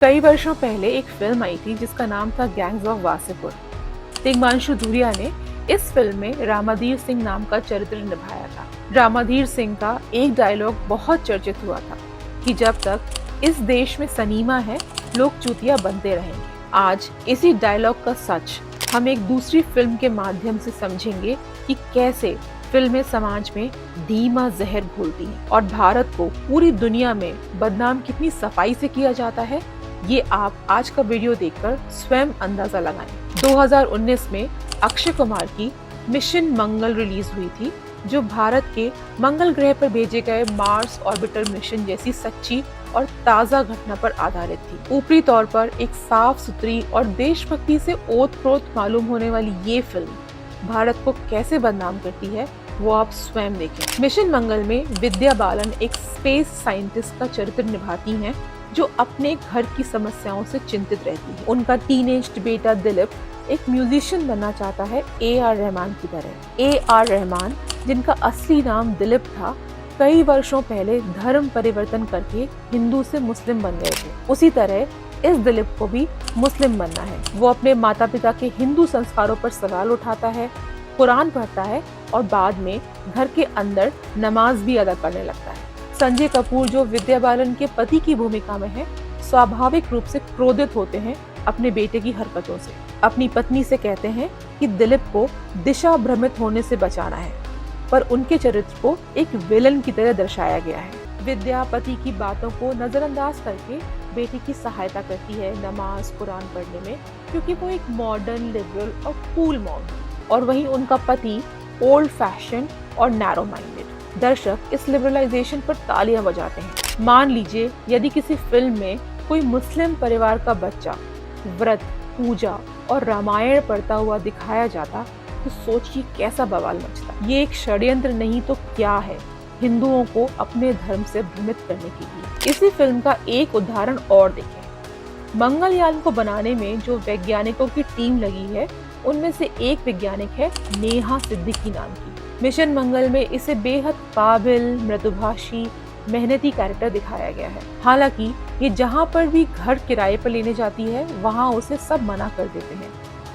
कई वर्षों पहले एक फिल्म आई थी जिसका नाम था गैंग्स ऑफ वासेपुर। तिग्मांशु धूलिया ने इस फिल्म में रामाधीर सिंह नाम का चरित्र निभाया था। रामाधीर सिंह का एक डायलॉग बहुत चर्चित हुआ था कि जब तक इस देश में सनीमा है लोग चूतिया बनते रहेंगे। आज इसी डायलॉग का सच हम एक दूसरी फिल्म के माध्यम से समझेंगे कि कैसे फिल्में समाज में धीमा जहर घोलती हैं और भारत को पूरी दुनिया में बदनाम कितनी सफाई से किया जाता है। ये आप आज का वीडियो देखकर स्वयं अंदाजा लगाएं। 2019 में अक्षय कुमार की मिशन मंगल रिलीज हुई थी, जो भारत के मंगल ग्रह पर भेजे गए मार्स ऑर्बिटर मिशन जैसी सच्ची और ताज़ा घटना पर आधारित थी। ऊपरी तौर पर एक साफ सुथरी और देशभक्ति से ओत-प्रोत मालूम होने वाली ये फिल्म भारत को कैसे बदनाम करती है वो आप स्वयं देखें। मिशन मंगल में विद्या बालन एक स्पेस साइंटिस्ट का चरित्र निभाती हैं जो अपने घर की समस्याओं से चिंतित रहती है। उनका टीनेज बेटा दिलीप एक म्यूजिशियन बनना चाहता है AR रहमान की तरह। AR रहमान, जिनका असली नाम दिलीप था, कई वर्षों पहले धर्म परिवर्तन करके हिंदू से मुस्लिम बन गए थे। उसी तरह इस दिलीप को भी मुस्लिम बनना है। वो अपने माता पिता के हिंदू संस्कारों पर सवाल उठाता है, कुरान पढ़ता है और बाद में घर के अंदर नमाज भी अदा करने लगता है। संजय कपूर, जो विद्या बालन के पति की भूमिका में है, स्वाभाविक रूप से क्रोधित होते हैं अपने बेटे की हरकतों से। अपनी पत्नी से कहते हैं कि दिलीप को दिशा भ्रमित होने से बचाना है, पर उनके चरित्र को एक विलन की तरह दर्शाया गया है। विद्या पति की बातों को नजरअंदाज करके बेटी की सहायता करती है नमाज कुरान पढ़ने में, क्योंकि वो एक मॉडर्न, लिबरल और कूल मॉम है। और वहीं उनका पति ओल्ड फैशन और नैरो माइंडेड। दर्शक इस लिबरलाइजेशन पर तालियां बजाते हैं। मान लीजिए यदि किसी फिल्म में कोई मुस्लिम परिवार का बच्चा व्रत, पूजा और रामायण पढ़ता हुआ दिखाया जाता तो सोचिए कैसा बवाल मचता। ये एक षड्यंत्र नहीं तो क्या है, हिंदुओं को अपने धर्म से भ्रमित करने के लिए। इसी फिल्म का एक उदाहरण और देखें। मंगलयान को बनाने में जो वैज्ञानिकों की टीम लगी है, उनमें से एक वैज्ञानिक है नेहा सिद्दीकी नाम की। मिशन मंगल में इसे बेहद काबिल, मृदुभाषी, मेहनती कैरेक्टर दिखाया गया है। हालांकि ये जहाँ पर भी घर किराए पर लेने जाती है वहाँ उसे सब मना कर देते हैं।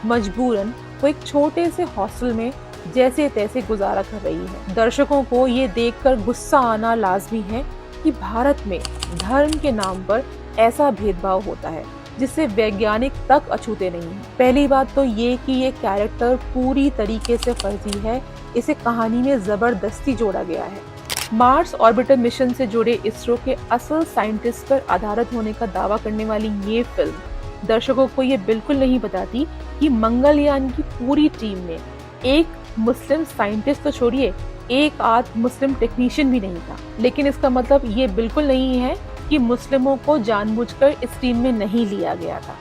मजबूरन वो एक छोटे से हॉस्टल में जैसे तैसे गुजारा कर रही है। दर्शकों को ये देखकर गुस्सा आना लाजमी है कि भारत में धर्म के नाम पर ऐसा भेदभाव होता है जिससे वैज्ञानिक तक अछूते नहीं हैं। पहली बात तो ये कि ये कैरेक्टर पूरी तरीके से फर्जी है, इसे कहानी में जबरदस्ती जोड़ा गया है। मार्स ऑर्बिटर मिशन से जुड़े इसरो के असल साइंटिस्ट पर आधारित होने का दावा करने वाली ये फिल्म दर्शकों को ये बिल्कुल नहीं बताती कि मंगलयान की पूरी टीम में एक मुस्लिम साइंटिस्ट तो छोड़िए, एक आध मुस्लिम टेक्नीशियन भी नहीं था। लेकिन इसका मतलब ये बिल्कुल नहीं है कि मुस्लिमों को जानबूझकर इस टीम में नहीं लिया गया था।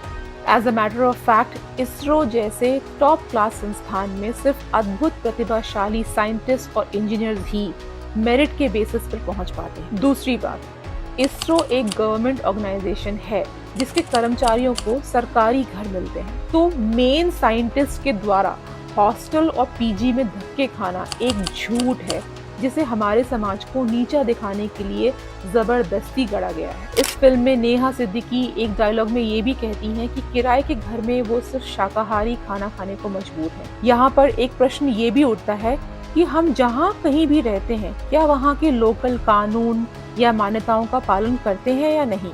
As a matter of fact, ISRO जैसे टॉप क्लास संस्थान में सिर्फ अद्भुत प्रतिभाशाली साइंटिस्ट और इंजीनियर्स ही मेरिट के बेसिस पर पहुंच पाते हैं। दूसरी बात, इसरो एक गवर्नमेंट ऑर्गेनाइजेशन है जिसके कर्मचारियों को सरकारी घर मिलते हैं, तो मेन साइंटिस्ट के द्वारा हॉस्टल और PG में धक्के खाना एक झूठ है जिसे हमारे समाज को नीचा दिखाने के लिए जबरदस्ती गढ़ा गया है। इस फिल्म में नेहा सिद्दीकी एक डायलॉग में ये भी कहती हैं कि किराए के घर में वो सिर्फ शाकाहारी खाना खाने को मजबूर है। यहाँ पर एक प्रश्न ये भी उठता है कि हम जहाँ कहीं भी रहते हैं, क्या वहाँ के लोकल कानून या मान्यताओं का पालन करते हैं या नहीं?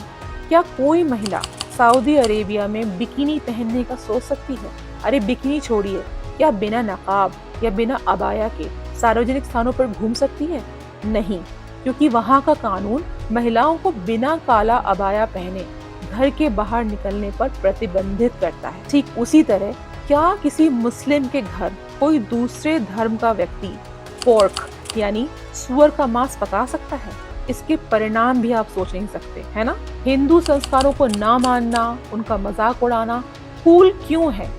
क्या कोई महिला सऊदी अरेबिया में बिकिनी पहनने का सोच सकती है? अरे बिकिनी छोड़िए, क्या बिना नकाब या बिना अबाया के सार्वजनिक स्थानों पर घूम सकती है? नहीं, क्योंकि वहाँ का कानून महिलाओं को बिना काला अबाया पहने घर के बाहर निकलने पर प्रतिबंधित करता है। ठीक उसी तरह क्या किसी मुस्लिम के घर कोई दूसरे धर्म का व्यक्ति पोर्क यानी सुअर का मांस पका सकता है? इसके परिणाम भी आप सोच नहीं सकते, है ना? हिंदू संस्कारों को ना मानना, उनका मजाक उड़ाना कूल क्यों है?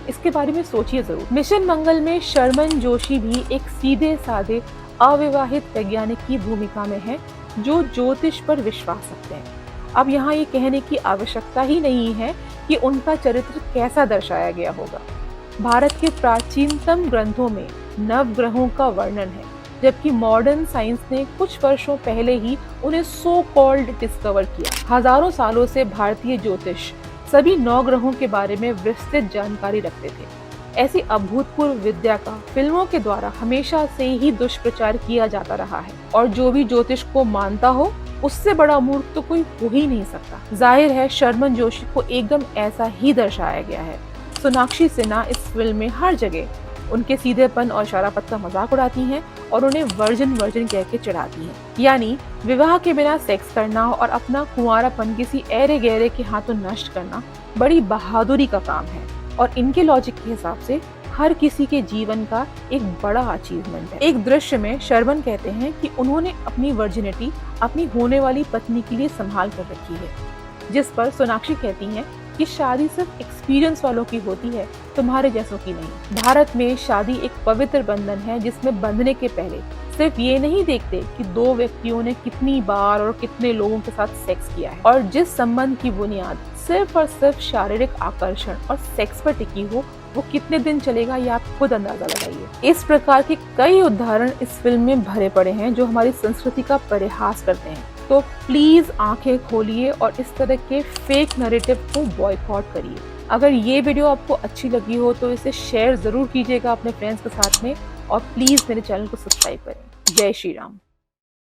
इसके बारे में सोचिए जरूर। मिशन मंगल में शर्मन जोशी भी एक सीधे साधे अविवाहित वैज्ञानिक की भूमिका में है जो ज्योतिष पर विश्वास रखते हैं। अब यहाँ ये कहने की आवश्यकता ही नहीं है कि उनका चरित्र कैसा दर्शाया गया होगा। भारत के प्राचीनतम ग्रंथों में नवग्रहों का वर्णन है, जबकि मॉडर्न साइंस ने कुछ वर्षों पहले ही उन्हें सो कॉल्ड डिस्कवर किया। हजारों सालों से भारतीय ज्योतिष सभी 9 ग्रहों के बारे में विस्तृत जानकारी रखते थे। ऐसी अभूतपूर्व विद्या का फिल्मों के द्वारा हमेशा से ही दुष्प्रचार किया जाता रहा है और जो भी ज्योतिष को मानता हो उससे बड़ा मूर्ख तो कोई हो ही नहीं सकता। जाहिर है शर्मन जोशी को एकदम ऐसा ही दर्शाया गया है। सोनाक्षी सिन्हा इस फिल्म में हर जगह उनके सीधेपन और शराफत का मजाक उड़ाती हैं और उन्हें वर्जिन वर्जिन कह के चिढ़ाती हैं। यानी विवाह के बिना सेक्स करना और अपना कुंवारापन किसी ऐरे गहरे के हाथों नष्ट करना बड़ी बहादुरी का काम है और इनके लॉजिक के हिसाब से हर किसी के जीवन का एक बड़ा अचीवमेंट है। एक दृश्य में शर्मन कहते हैं कि उन्होंने अपनी वर्जिनिटी अपनी होने वाली पत्नी के लिए संभाल कर रखी है, जिस पर सोनाक्षी कहती हैं कि शादी सिर्फ एक्सपीरियंस वालों की होती है, तुम्हारे जैसों की नहीं। भारत में शादी एक पवित्र बंधन है जिसमें बंधने के पहले सिर्फ ये नहीं देखते कि 2 व्यक्तियों ने कितनी बार और कितने लोगों के साथ सेक्स किया है और जिस संबंध की बुनियाद सिर्फ और सिर्फ शारीरिक आकर्षण और सेक्स पर टिकी हो वो कितने दिन चलेगा ये आप खुद अंदाजा लगाइए। इस प्रकार के कई उदाहरण इस फिल्म में भरे पड़े हैं जो हमारी संस्कृति का परिहास करते हैं। तो प्लीज आंखें खोलिए और इस तरह के फेक नैरेटिव को बॉयकॉट करिए। अगर ये वीडियो आपको अच्छी लगी हो तो इसे शेयर जरूर कीजिएगा अपने फ्रेंड्स के साथ में और प्लीज मेरे चैनल को सब्सक्राइब करें। जय श्री राम।